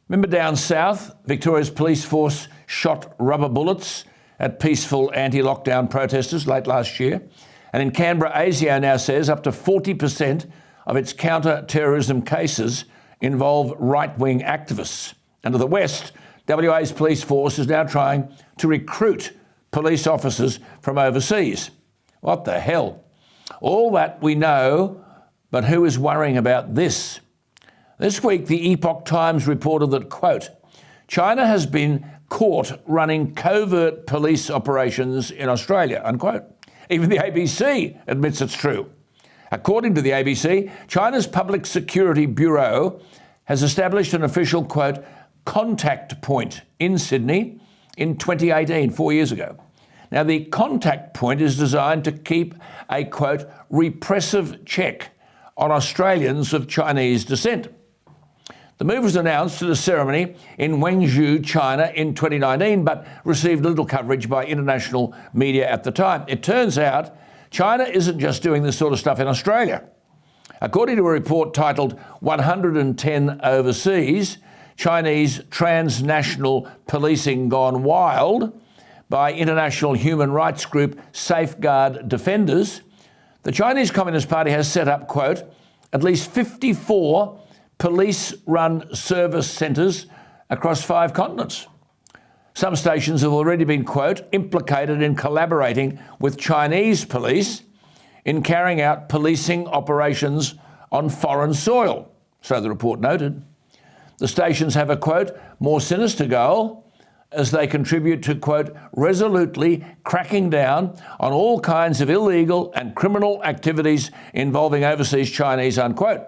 Remember down south, Victoria's police force shot rubber bullets at peaceful anti-lockdown protesters late last year. And in Canberra, ASIO now says up to 40% of its counter-terrorism cases involve right-wing activists. And to the west, WA's police force is now trying to recruit police officers from overseas. What the hell? All that we know, but who is worrying about this? This week, the Epoch Times reported that, quote, China has been caught running covert police operations in Australia, unquote. Even the ABC admits it's true. According to the ABC, China's Public Security Bureau has established an official, quote, contact point in Sydney in 2018, 4 years ago. Now, the contact point is designed to keep a, quote, repressive check on Australians of Chinese descent. The move was announced at a ceremony in Wenzhou, China in 2019, but received little coverage by international media at the time. It turns out China isn't just doing this sort of stuff in Australia. According to a report titled 110 Overseas, Chinese transnational policing gone wild by international human rights group Safeguard Defenders, the Chinese Communist Party has set up, quote, at least 54 police-run service centres across 5 continents. Some stations have already been, quote, implicated in collaborating with Chinese police in carrying out policing operations on foreign soil, so the report noted. The stations have a, quote, more sinister goal as they contribute to, quote, resolutely cracking down on all kinds of illegal and criminal activities involving overseas Chinese, unquote.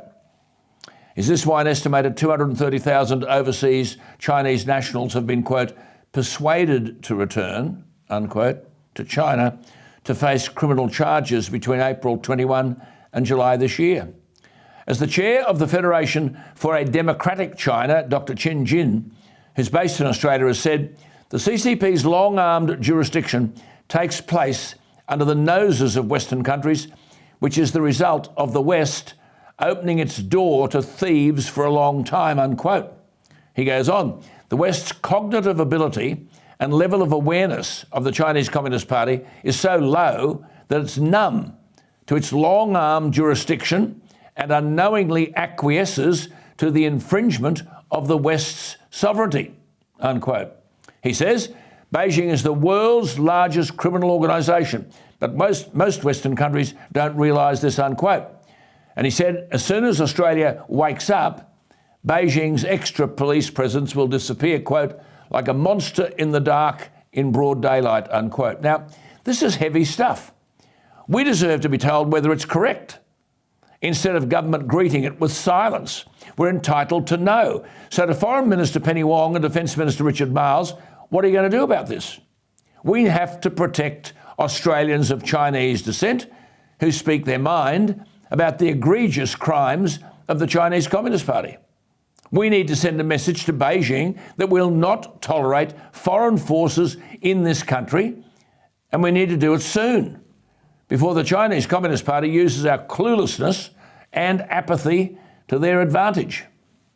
Is this why an estimated 230,000 overseas Chinese nationals have been, quote, persuaded to return, unquote, to China to face criminal charges between April 21 and July this year? As the chair of the Federation for a Democratic China, Dr. Qin Jin, who's based in Australia, has said, the CCP's long-armed jurisdiction takes place under the noses of Western countries, which is the result of the West opening its door to thieves for a long time, unquote. He goes on, the West's cognitive ability and level of awareness of the Chinese Communist Party is so low that it's numb to its long-arm jurisdiction and unknowingly acquiesces to the infringement of the West's sovereignty, unquote. He says, Beijing is the world's largest criminal organisation, but most Western countries don't realise this, unquote. And he said, as soon as Australia wakes up, Beijing's extra police presence will disappear, quote, like a monster in the dark in broad daylight, unquote. Now, this is heavy stuff. We deserve to be told whether it's correct. Instead of government greeting it with silence, we're entitled to know. So to Foreign Minister Penny Wong and Defence Minister Richard Marles, what are you going to do about this? We have to protect Australians of Chinese descent who speak their mind about the egregious crimes of the Chinese Communist Party. We need to send a message to Beijing that we'll not tolerate foreign forces in this country, and we need to do it soon, before the Chinese Communist Party uses our cluelessness and apathy to their advantage.